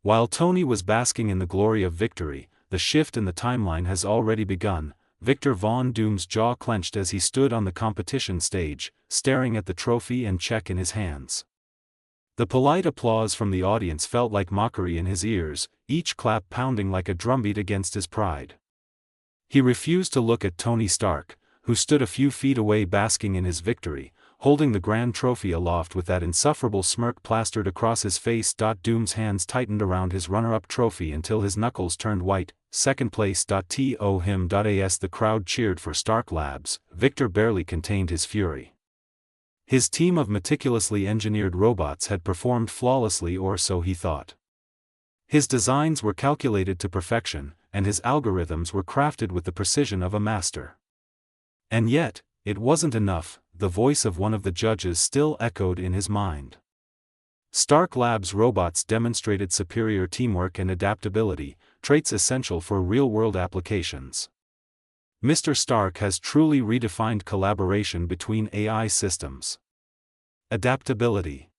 While Tony was basking in the glory of victory, the shift in the timeline has already begun. Victor Von Doom's jaw clenched as he stood on the competition stage, staring at the trophy and check in his hands. The polite applause from the audience felt like mockery in his ears, each clap pounding like a drumbeat against his pride. He refused to look at Tony Stark, who stood a few feet away basking in his victory, holding the grand trophy aloft with that insufferable smirk plastered across his face. Doom's hands tightened around his runner-up trophy until his knuckles turned white. Second place. To him. As the crowd cheered for Stark Labs, Victor barely contained his fury. His team of meticulously engineered robots had performed flawlessly, or so he thought. His designs were calculated to perfection, and his algorithms were crafted with the precision of a master. And yet, it wasn't enough. The voice of one of the judges still echoed in his mind. Stark Labs robots demonstrated superior teamwork and adaptability, traits essential for real-world applications. Mr. Stark has truly redefined collaboration between AI systems. Adaptability.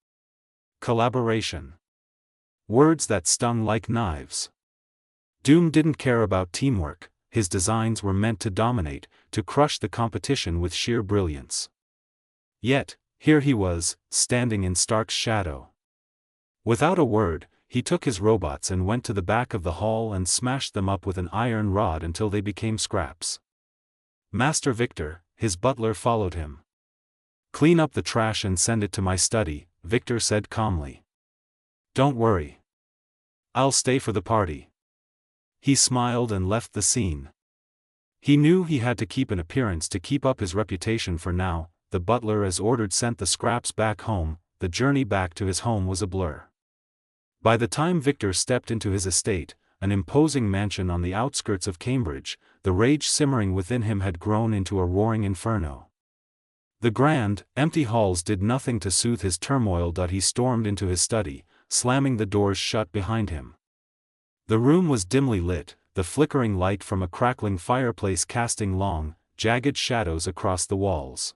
Collaboration. Words that stung like knives. Doom didn't care about teamwork. His designs were meant to dominate, to crush the competition with sheer brilliance. Yet, here he was, standing in Stark's shadow. Without a word, he took his robots and went to the back of the hall and smashed them up with an iron rod until they became scraps. Master Victor, his butler followed him. "Clean up the trash and send it to my study," Victor said calmly. "Don't worry. I'll stay for the party." He smiled and left the scene. He knew he had to keep an appearance to keep up his reputation for now. The butler as ordered sent the scraps back home. The journey back to his home was a blur. By the time Victor stepped into his estate, an imposing mansion on the outskirts of Cambridge, the rage simmering within him had grown into a roaring inferno. The grand, empty halls did nothing to soothe his turmoil. He stormed into his study, slamming the doors shut behind him. The room was dimly lit, the flickering light from a crackling fireplace casting long, jagged shadows across the walls.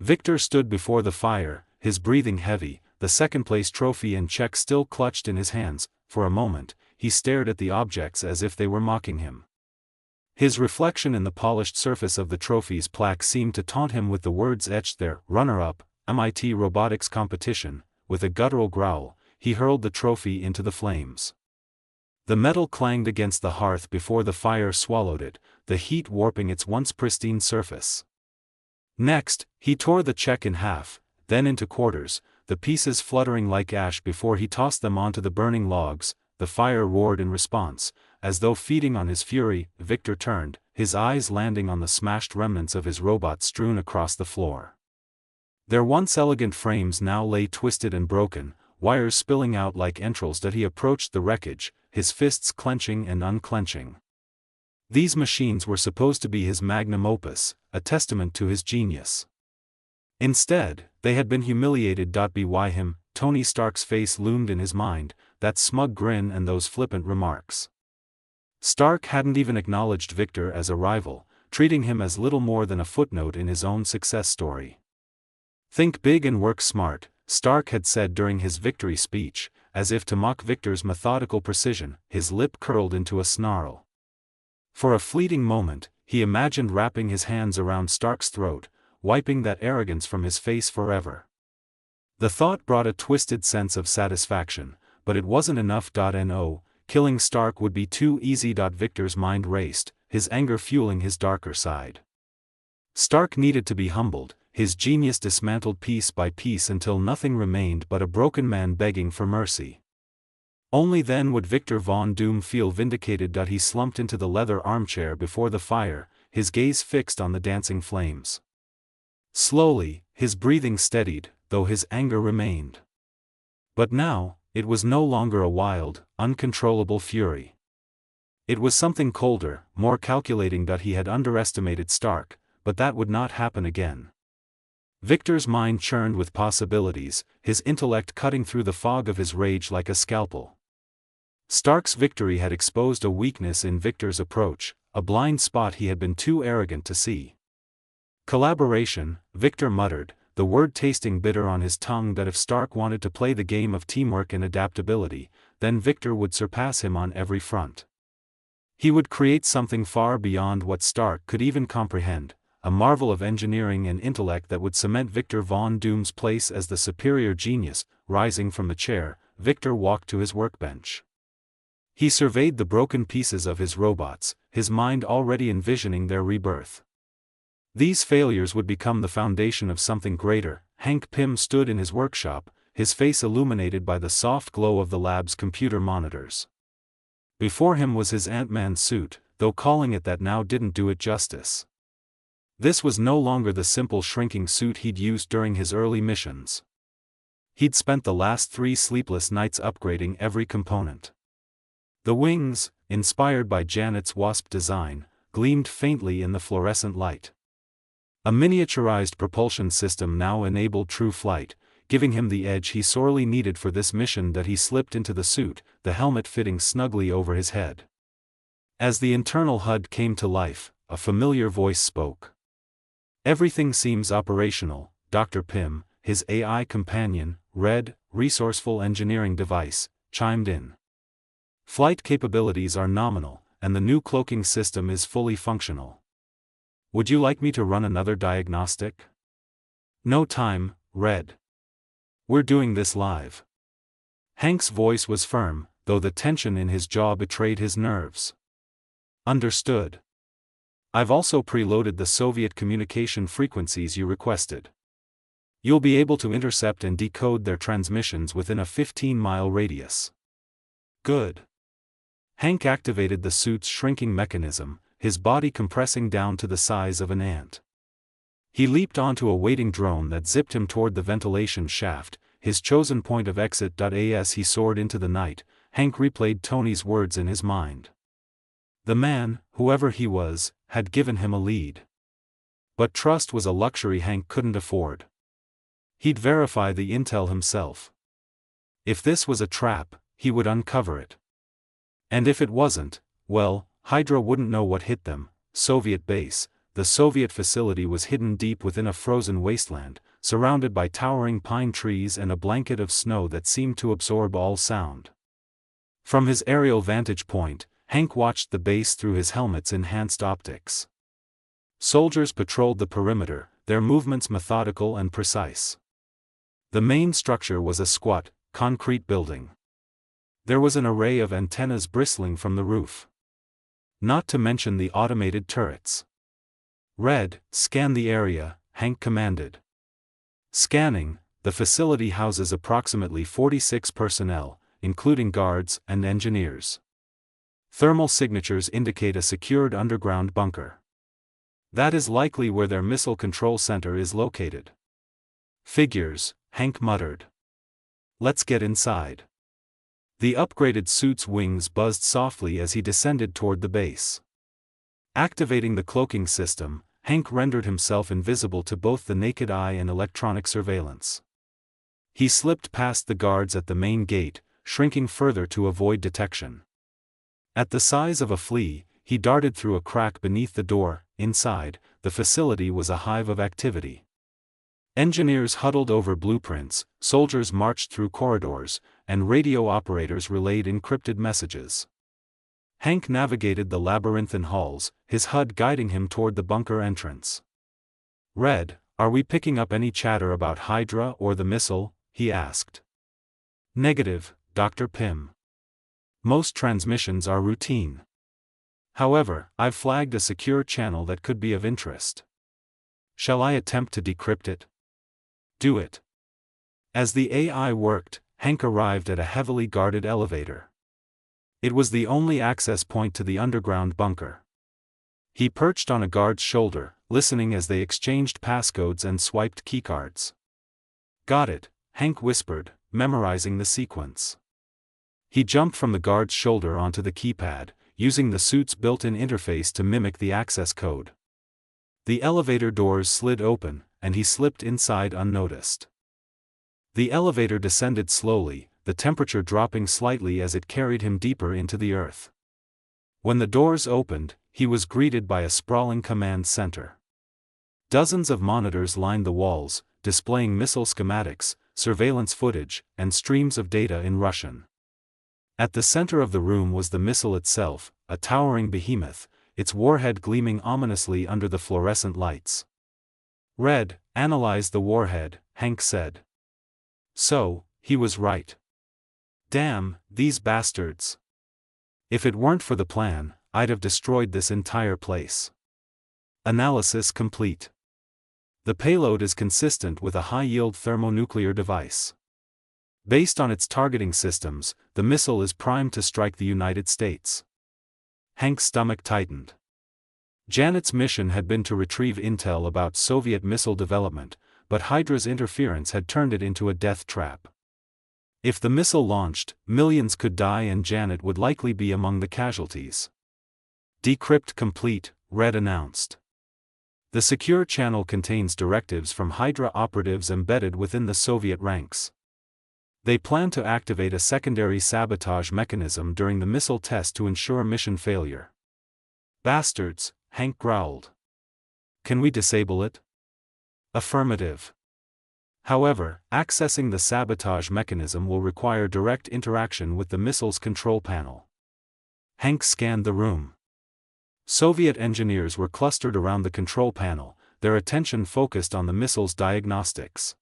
Victor stood before the fire, his breathing heavy, the second-place trophy and check still clutched in his hands. For a moment, he stared at the objects as if they were mocking him. His reflection in the polished surface of the trophy's plaque seemed to taunt him with the words etched there: "Runner-up, MIT Robotics Competition." With a guttural growl, he hurled the trophy into the flames. The metal clanged against the hearth before the fire swallowed it, the heat warping its once pristine surface. Next, he tore the check in half, then into quarters, the pieces fluttering like ash before he tossed them onto the burning logs. The fire roared in response, as though feeding on his fury. Victor turned, his eyes landing on the smashed remnants of his robot strewn across the floor. Their once elegant frames now lay twisted and broken, wires spilling out like entrails. He approached the wreckage, his fists clenching and unclenching. These machines were supposed to be his magnum opus, a testament to his genius. Instead, they had been humiliated. By him, Tony Stark's face loomed in his mind, that smug grin and those flippant remarks. Stark hadn't even acknowledged Victor as a rival, treating him as little more than a footnote in his own success story. "Think big and work smart," Stark had said during his victory speech, as if to mock Victor's methodical precision. His lip curled into a snarl. For a fleeting moment, he imagined wrapping his hands around Stark's throat, wiping that arrogance from his face forever. The thought brought a twisted sense of satisfaction, but it wasn't enough. No, killing Stark would be too easy. Victor's mind raced, his anger fueling his darker side. Stark needed to be humbled, his genius dismantled piece by piece until nothing remained but a broken man begging for mercy. Only then would Victor Von Doom feel vindicated. He slumped into the leather armchair before the fire, his gaze fixed on the dancing flames. Slowly, his breathing steadied, though his anger remained. But now, it was no longer a wild, uncontrollable fury. It was something colder, more calculating. He had underestimated Stark, but that would not happen again. Victor's mind churned with possibilities, his intellect cutting through the fog of his rage like a scalpel. Stark's victory had exposed a weakness in Victor's approach, a blind spot he had been too arrogant to see. "Collaboration," Victor muttered, the word tasting bitter on his tongue. If Stark wanted to play the game of teamwork and adaptability, then Victor would surpass him on every front. He would create something far beyond what Stark could even comprehend, a marvel of engineering and intellect that would cement Victor Von Doom's place as the superior genius. Rising from the chair, Victor walked to his workbench. He surveyed the broken pieces of his robots, his mind already envisioning their rebirth. These failures would become the foundation of something greater. Hank Pym stood in his workshop, his face illuminated by the soft glow of the lab's computer monitors. Before him was his Ant-Man suit, though calling it that now didn't do it justice. This was no longer the simple shrinking suit he'd used during his early missions. He'd spent the last 3 sleepless nights upgrading every component. The wings, inspired by Janet's Wasp design, gleamed faintly in the fluorescent light. A miniaturized propulsion system now enabled true flight, giving him the edge he sorely needed for this mission. That he slipped into the suit, the helmet fitting snugly over his head. As the internal HUD came to life, a familiar voice spoke. "Everything seems operational, Dr. Pym," his AI companion, Red, resourceful engineering device, chimed in. "Flight capabilities are nominal, and the new cloaking system is fully functional. Would you like me to run another diagnostic?" "No time, Red. We're doing this live." Hank's voice was firm, though the tension in his jaw betrayed his nerves. "Understood. I've also preloaded the Soviet communication frequencies you requested. You'll be able to intercept and decode their transmissions within a 15-mile radius." "Good." Hank activated the suit's shrinking mechanism, his body compressing down to the size of an ant. He leaped onto a waiting drone that zipped him toward the ventilation shaft, his chosen point of exit. As he soared into the night, Hank replayed Tony's words in his mind. The man, whoever he was, had given him a lead. But trust was a luxury Hank couldn't afford. He'd verify the intel himself. If this was a trap, he would uncover it. And if it wasn't, well, Hydra wouldn't know what hit them. Soviet base. The Soviet facility was hidden deep within a frozen wasteland, surrounded by towering pine trees and a blanket of snow that seemed to absorb all sound. From his aerial vantage point, Hank watched the base through his helmet's enhanced optics. Soldiers patrolled the perimeter, their movements methodical and precise. The main structure was a squat, concrete building. There was an array of antennas bristling from the roof. Not to mention the automated turrets. "Red, scan the area," Hank commanded. Scanning. The facility houses approximately 46 personnel, including guards and engineers. Thermal signatures indicate a secured underground bunker. That is likely where their missile control center is located. "Figures," Hank muttered. "Let's get inside." The upgraded suit's wings buzzed softly as he descended toward the base. Activating the cloaking system, Hank rendered himself invisible to both the naked eye and electronic surveillance. He slipped past the guards at the main gate, shrinking further to avoid detection. At the size of a flea, he darted through a crack beneath the door. Inside, the facility was a hive of activity. Engineers huddled over blueprints, soldiers marched through corridors, and radio operators relayed encrypted messages. Hank navigated the labyrinthine halls, his HUD guiding him toward the bunker entrance. "Red, are we picking up any chatter about Hydra or the missile?" he asked. "Negative, Dr. Pym. Most transmissions are routine. However, I've flagged a secure channel that could be of interest. Shall I attempt to decrypt it?" "Do it." As the AI worked, Hank arrived at a heavily guarded elevator. It was the only access point to the underground bunker. He perched on a guard's shoulder, listening as they exchanged passcodes and swiped keycards. "Got it," Hank whispered, memorizing the sequence. He jumped from the guard's shoulder onto the keypad, using the suit's built-in interface to mimic the access code. The elevator doors slid open, and he slipped inside unnoticed. The elevator descended slowly, the temperature dropping slightly as it carried him deeper into the earth. When the doors opened, he was greeted by a sprawling command center. Dozens of monitors lined the walls, displaying missile schematics, surveillance footage, and streams of data in Russian. At the center of the room was the missile itself, a towering behemoth, its warhead gleaming ominously under the fluorescent lights. "Red, analyze the warhead," Hank said. So, he was right. Damn, these bastards. If it weren't for the plan, I'd have destroyed this entire place. Analysis complete. The payload is consistent with a high-yield thermonuclear device. Based on its targeting systems, the missile is primed to strike the United States. Hank's stomach tightened. Janet's mission had been to retrieve intel about Soviet missile development, but Hydra's interference had turned it into a death trap. If the missile launched, millions could die and Janet would likely be among the casualties. "Decrypt complete," Red announced. The secure channel contains directives from Hydra operatives embedded within the Soviet ranks. They plan to activate a secondary sabotage mechanism during the missile test to ensure mission failure. "Bastards," Hank growled. "Can we disable it?" "Affirmative. However, accessing the sabotage mechanism will require direct interaction with the missile's control panel." Hank scanned the room. Soviet engineers were clustered around the control panel, their attention focused on the missile's diagnostics.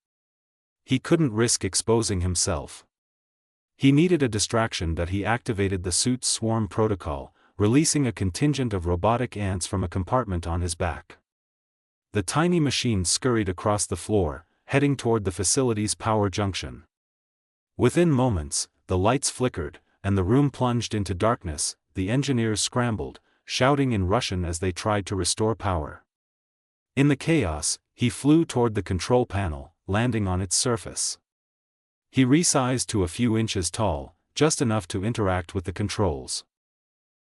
He couldn't risk exposing himself. He needed a distraction that he activated the suit's swarm protocol, releasing a contingent of robotic ants from a compartment on his back. The tiny machine scurried across the floor, heading toward the facility's power junction. Within moments, the lights flickered, and the room plunged into darkness. The engineers scrambled, shouting in Russian as they tried to restore power. In the chaos, he flew toward the control panel, landing on its surface. He resized to a few inches tall, just enough to interact with the controls.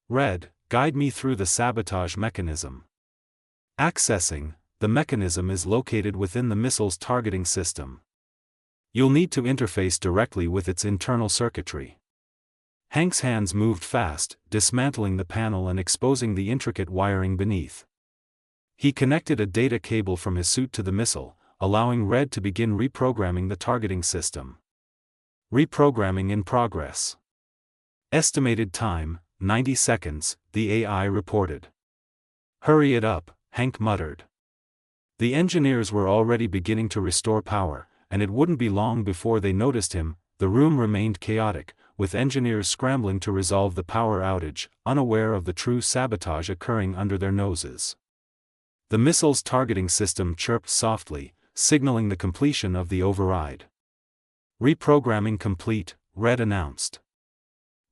"Red, guide me through the sabotage mechanism." Accessing. The mechanism is located within the missile's targeting system. You'll need to interface directly with its internal circuitry. Hank's hands moved fast, dismantling the panel and exposing the intricate wiring beneath. He connected a data cable from his suit to the missile, allowing Red to begin reprogramming the targeting system. Reprogramming in progress. Estimated time, 90 seconds, the AI reported. "Hurry it up," Hank muttered. The engineers were already beginning to restore power, and it wouldn't be long before they noticed him. The room remained chaotic, with engineers scrambling to resolve the power outage, unaware of the true sabotage occurring under their noses. The missile's targeting system chirped softly, signaling the completion of the override. "Reprogramming complete," Red announced.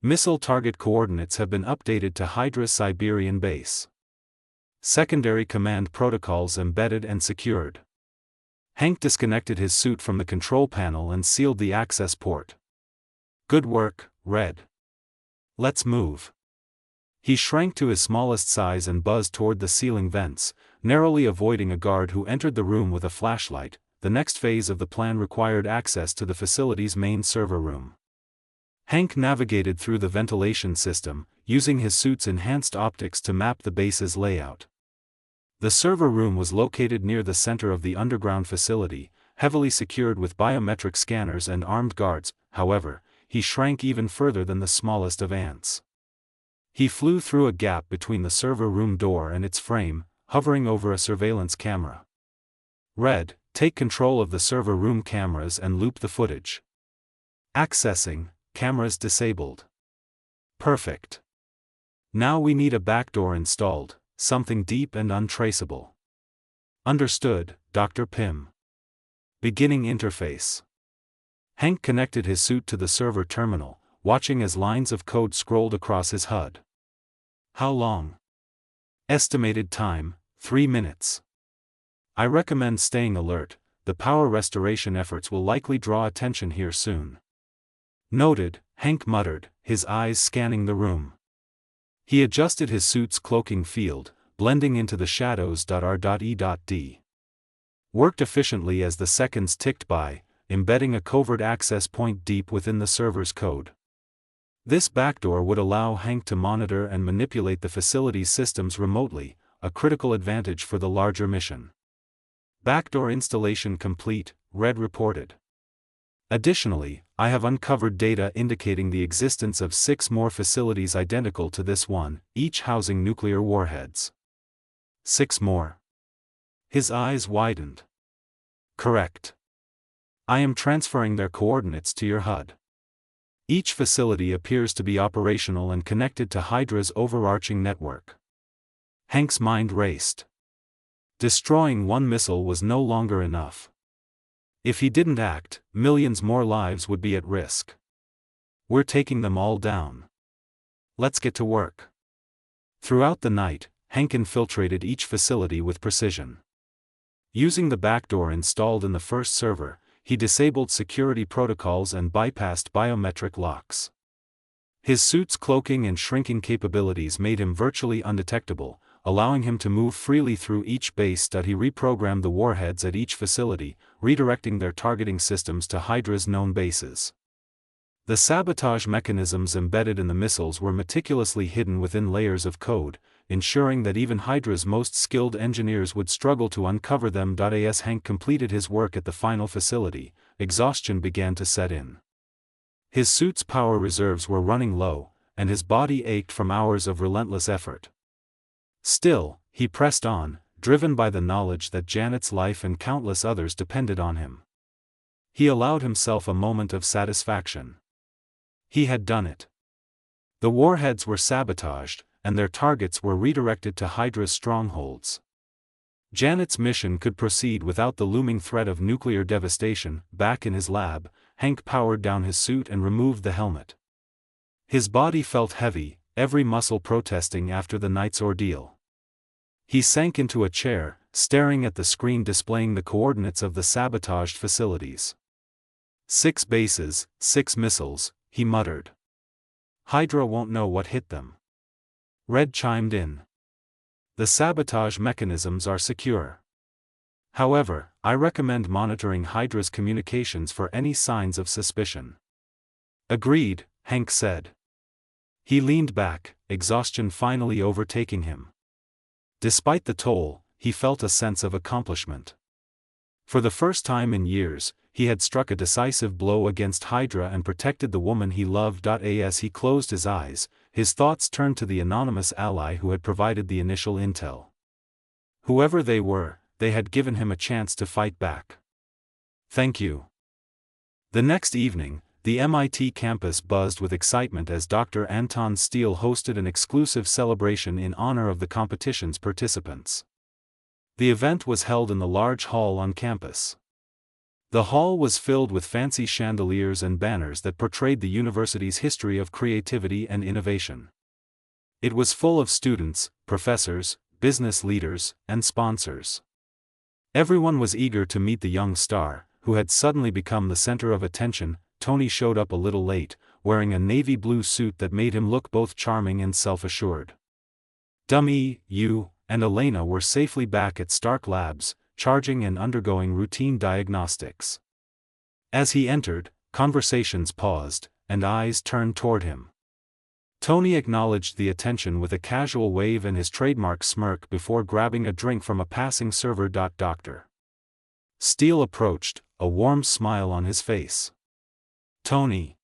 "Missile target coordinates have been updated to Hydra's Siberian base. Secondary command protocols embedded and secured." Hank disconnected his suit from the control panel and sealed the access port. "Good work, Red. Let's move." He shrank to his smallest size and buzzed toward the ceiling vents, narrowly avoiding a guard who entered the room with a flashlight. The next phase of the plan required access to the facility's main server room. Hank navigated through the ventilation system, using his suit's enhanced optics to map the base's layout. The server room was located near the center of the underground facility, heavily secured with biometric scanners and armed guards. However, he shrank even further than the smallest of ants. He flew through a gap between the server room door and its frame, hovering over a surveillance camera. "Red, take control of the server room cameras and loop the footage." Accessing. Cameras disabled. "Perfect. Now we need a backdoor installed, something deep and untraceable." "Understood, Dr. Pym." Beginning interface. Hank connected his suit to the server terminal, watching as lines of code scrolled across his HUD. "How long?" "Estimated time, 3 minutes. I recommend staying alert. The power restoration efforts will likely draw attention here soon." "Noted," Hank muttered, his eyes scanning the room. He adjusted his suit's cloaking field, blending into the shadows. R.E.D. Worked efficiently as the seconds ticked by, embedding a covert access point deep within the server's code. This backdoor would allow Hank to monitor and manipulate the facility's systems remotely, a critical advantage for the larger mission. "Backdoor installation complete," Red reported. Additionally, I have uncovered data indicating the existence of 6 more facilities identical to this one, each housing nuclear warheads. 6 more. His eyes widened. Correct. I am transferring their coordinates to your HUD. Each facility appears to be operational and connected to Hydra's overarching network. Hank's mind raced. Destroying one missile was no longer enough. If he didn't act, millions more lives would be at risk. We're taking them all down. Let's get to work. Throughout the night, Hank infiltrated each facility with precision. Using the backdoor installed in the first server, he disabled security protocols and bypassed biometric locks. His suit's cloaking and shrinking capabilities made him virtually undetectable, allowing him to move freely through each base. He reprogrammed the warheads at each facility, redirecting their targeting systems to Hydra's known bases. The sabotage mechanisms embedded in the missiles were meticulously hidden within layers of code, ensuring that even Hydra's most skilled engineers would struggle to uncover them. As Hank completed his work at the final facility, exhaustion began to set in. His suit's power reserves were running low, and his body ached from hours of relentless effort. Still, he pressed on, driven by the knowledge that Janet's life and countless others depended on him. He allowed himself a moment of satisfaction. He had done it. The warheads were sabotaged, and their targets were redirected to Hydra's strongholds. Janet's mission could proceed without the looming threat of nuclear devastation. Back in his lab, Hank powered down his suit and removed the helmet. His body felt heavy, every muscle protesting after the night's ordeal. He sank into a chair, staring at the screen displaying the coordinates of the sabotaged facilities. 6 bases, 6 missiles, he muttered. Hydra won't know what hit them. Red chimed in. The sabotage mechanisms are secure. However, I recommend monitoring Hydra's communications for any signs of suspicion. Agreed, Hank said. He leaned back, exhaustion finally overtaking him. Despite the toll, he felt a sense of accomplishment. For the first time in years, he had struck a decisive blow against Hydra and protected the woman he loved. As he closed his eyes, his thoughts turned to the anonymous ally who had provided the initial intel. Whoever they were, they had given him a chance to fight back. Thank you. The next evening, the MIT campus buzzed with excitement as Dr. Anton Steele hosted an exclusive celebration in honor of the competition's participants. The event was held in the large hall on campus. The hall was filled with fancy chandeliers and banners that portrayed the university's history of creativity and innovation. It was full of students, professors, business leaders, and sponsors. Everyone was eager to meet the young star, who had suddenly become the center of attention. Tony showed up a little late, wearing a navy blue suit that made him look both charming and self-assured. Dummy, you, and Elena were safely back at Stark Labs, charging and undergoing routine diagnostics. As he entered, conversations paused, and eyes turned toward him. Tony acknowledged the attention with a casual wave and his trademark smirk before grabbing a drink from a passing server. Dr. Steele approached, a warm smile on his face. Tony.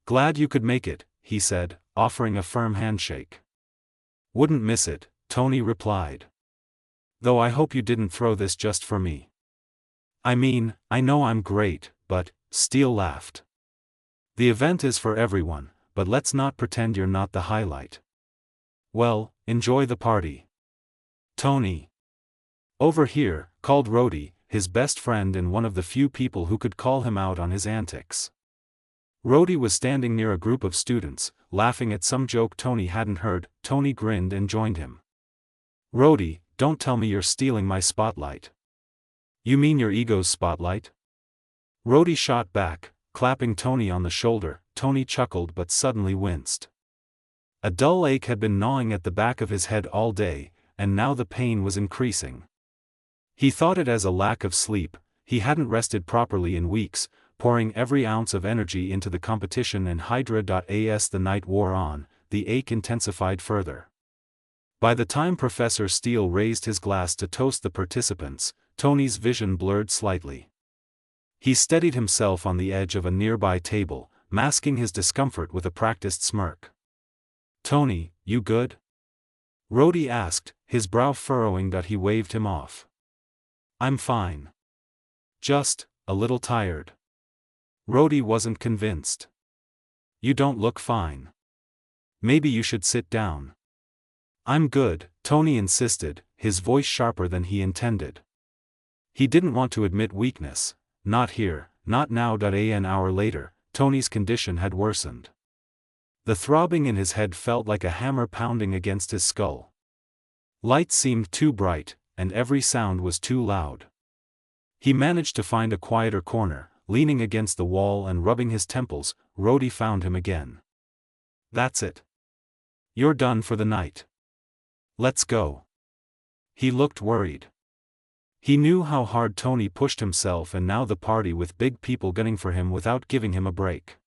Glad you could make it, he said, offering a firm handshake. Wouldn't miss it, Tony replied. Though I hope you didn't throw this just for me. I mean, I know I'm great, but, Steele laughed. The event is for everyone, but let's not pretend you're not the highlight. Well, enjoy the party. Tony. Over here, called Rhodey, his best friend and one of the few people who could call him out on his antics. Rhodey was standing near a group of students, laughing at some joke Tony hadn't heard. Tony grinned and joined him. Rhodey, don't tell me you're stealing my spotlight. You mean your ego's spotlight? Rhodey shot back, clapping Tony on the shoulder. Tony chuckled but suddenly winced. A dull ache had been gnawing at the back of his head all day, and now the pain was increasing. He thought it as a lack of sleep. He hadn't rested properly in weeks, pouring every ounce of energy into the competition and Hydra. As the night wore on, the ache intensified further. By the time Professor Steele raised his glass to toast the participants, Tony's vision blurred slightly. He steadied himself on the edge of a nearby table, masking his discomfort with a practiced smirk. "Tony, you good?" Rhodey asked, his brow furrowing that he waved him off. "I'm fine. Just a little tired." Rhodey wasn't convinced. "You don't look fine. Maybe you should sit down." "I'm good," Tony insisted, his voice sharper than he intended. He didn't want to admit weakness. Not here, not now. An hour later, Tony's condition had worsened. The throbbing in his head felt like a hammer pounding against his skull. Light seemed too bright, and every sound was too loud. He managed to find a quieter corner, leaning against the wall and rubbing his temples. Rhodey found him again. "That's it. You're done for the night. Let's go." He looked worried. He knew how hard Tony pushed himself, and now the party with big people gunning for him without giving him a break.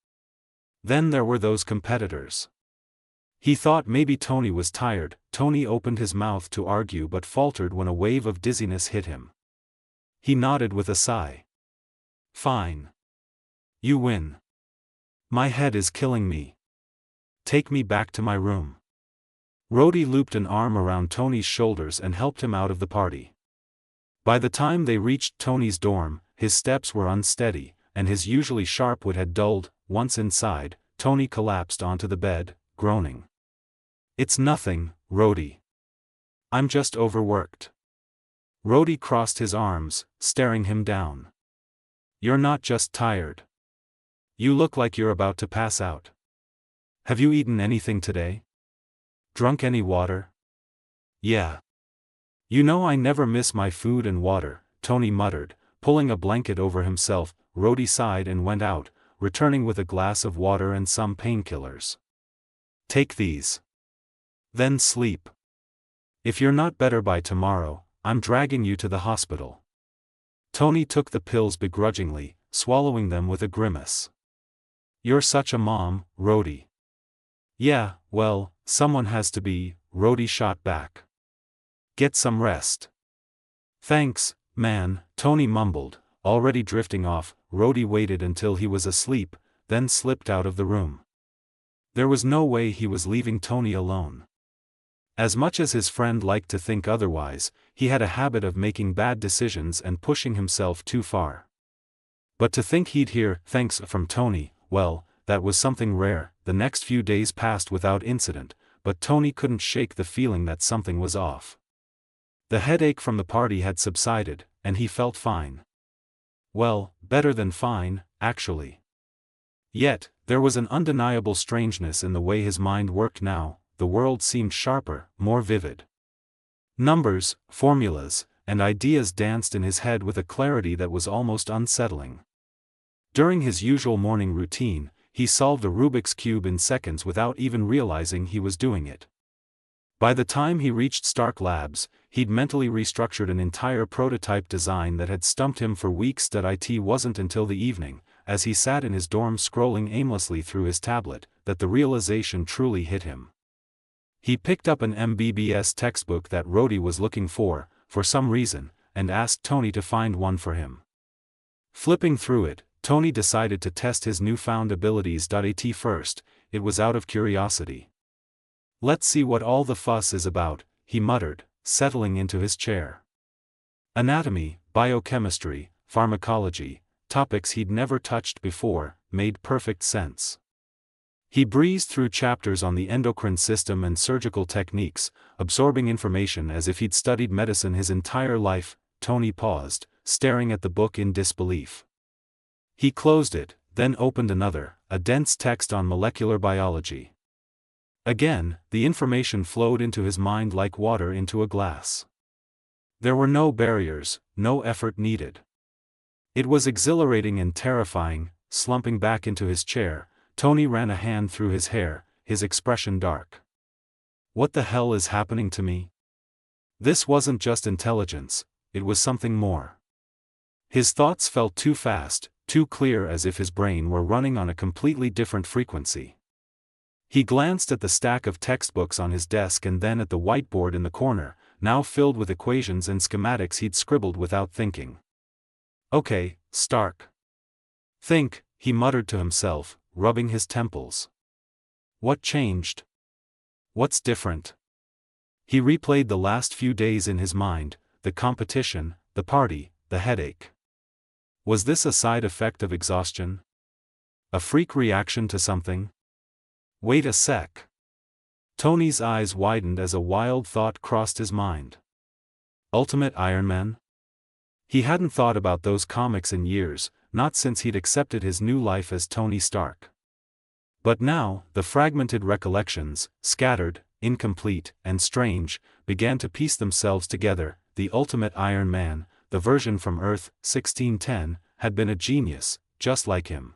Then there were those competitors. He thought maybe Tony was tired. Tony opened his mouth to argue but faltered when a wave of dizziness hit him. He nodded with a sigh. "Fine. You win. My head is killing me. Take me back to my room." Rhodey looped an arm around Tony's shoulders and helped him out of the party. By the time they reached Tony's dorm, his steps were unsteady, and his usually sharp wit had dulled. Once inside, Tony collapsed onto the bed, groaning. "It's nothing, Rhodey. I'm just overworked." Rhodey crossed his arms, staring him down. "You're not just tired. You look like you're about to pass out. Have you eaten anything today? Drunk any water?" "Yeah. You know I never miss my food and water," Tony muttered, pulling a blanket over himself. Rhodey sighed and went out, returning with a glass of water and some painkillers. "Take these. Then sleep. If you're not better by tomorrow, I'm dragging you to the hospital." Tony took the pills begrudgingly, swallowing them with a grimace. "You're such a mom, Rhodey." "Yeah, well, someone has to be," Rhodey shot back. "Get some rest." "Thanks, man," Tony mumbled, already drifting off. Rhodey waited until he was asleep, then slipped out of the room. There was no way he was leaving Tony alone. As much as his friend liked to think otherwise, he had a habit of making bad decisions and pushing himself too far. But to think he'd hear thanks from Tony, well, that was something rare. The next few days passed without incident, but Tony couldn't shake the feeling that something was off. The headache from the party had subsided, and he felt fine. Well, better than fine, actually. Yet, there was an undeniable strangeness in the way his mind worked now. The world seemed sharper, more vivid. Numbers, formulas, and ideas danced in his head with a clarity that was almost unsettling. During his usual morning routine, he solved a Rubik's Cube in seconds without even realizing he was doing it. By the time he reached Stark Labs, he'd mentally restructured an entire prototype design that had stumped him for weeks. It wasn't until the evening, as he sat in his dorm scrolling aimlessly through his tablet, that the realization truly hit him. He picked up an MBBS textbook that Rhodey was looking for some reason, and asked Tony to find one for him. Flipping through it, Tony decided to test his newfound abilities. At first, it was out of curiosity. "Let's see what all the fuss is about," he muttered, settling into his chair. Anatomy, biochemistry, pharmacology, topics he'd never touched before, made perfect sense. He breezed through chapters on the endocrine system and surgical techniques, absorbing information as if he'd studied medicine his entire life. Tony paused, staring at the book in disbelief. He closed it, then opened another, a dense text on molecular biology. Again, the information flowed into his mind like water into a glass. There were no barriers, no effort needed. It was exhilarating and terrifying. Slumping back into his chair, Tony ran a hand through his hair, his expression dark. What the hell is happening to me? This wasn't just intelligence, it was something more. His thoughts felt too fast, too clear, as if his brain were running on a completely different frequency. He glanced at the stack of textbooks on his desk and then at the whiteboard in the corner, now filled with equations and schematics he'd scribbled without thinking. Okay, Stark. Think, he muttered to himself, rubbing his temples. What changed? What's different? He replayed the last few days in his mind, the competition, the party, the headache. Was this a side effect of exhaustion? A freak reaction to something? Wait a sec. Tony's eyes widened as a wild thought crossed his mind. Ultimate Iron Man? He hadn't thought about those comics in years, not since he'd accepted his new life as Tony Stark. But now, the fragmented recollections, scattered, incomplete, and strange, began to piece themselves together. The Ultimate Iron Man, the version from Earth, 1610, had been a genius, just like him.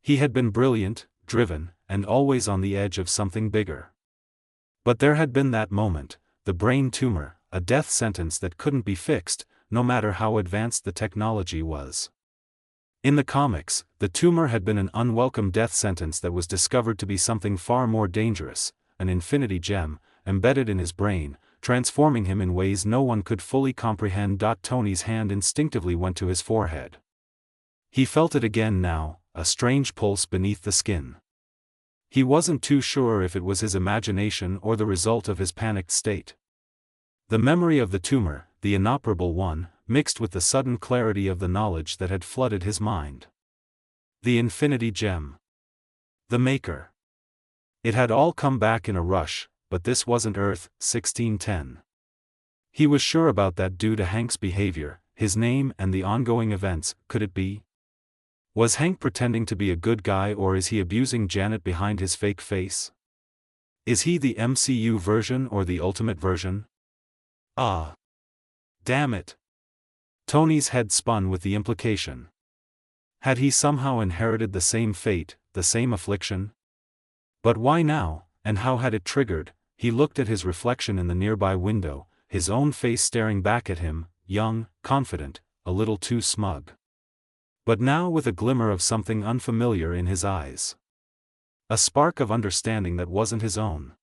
He had been brilliant, driven, and always on the edge of something bigger. But there had been that moment, the brain tumor, a death sentence that couldn't be fixed, no matter how advanced the technology was. In the comics, the tumor had been an unwelcome death sentence that was discovered to be something far more dangerous, an infinity gem, embedded in his brain, transforming him in ways no one could fully comprehend. Tony's hand instinctively went to his forehead. He felt it again now, a strange pulse beneath the skin. He wasn't too sure if it was his imagination or the result of his panicked state. The memory of the tumor, the inoperable one, mixed with the sudden clarity of the knowledge that had flooded his mind. The infinity gem. The maker. It had all come back in a rush, but this wasn't Earth, 1610. He was sure about that due to Hank's behavior, his name and the ongoing events. Could it be? Was Hank pretending to be a good guy, or is he abusing Janet behind his fake face? Is he the MCU version or the ultimate version? Ah. Damn it. Tony's head spun with the implication. Had he somehow inherited the same fate, the same affliction? But why now, and how had it triggered? He looked at his reflection in the nearby window, his own face staring back at him, young, confident, a little too smug. But now with a glimmer of something unfamiliar in his eyes. A spark of understanding that wasn't his own.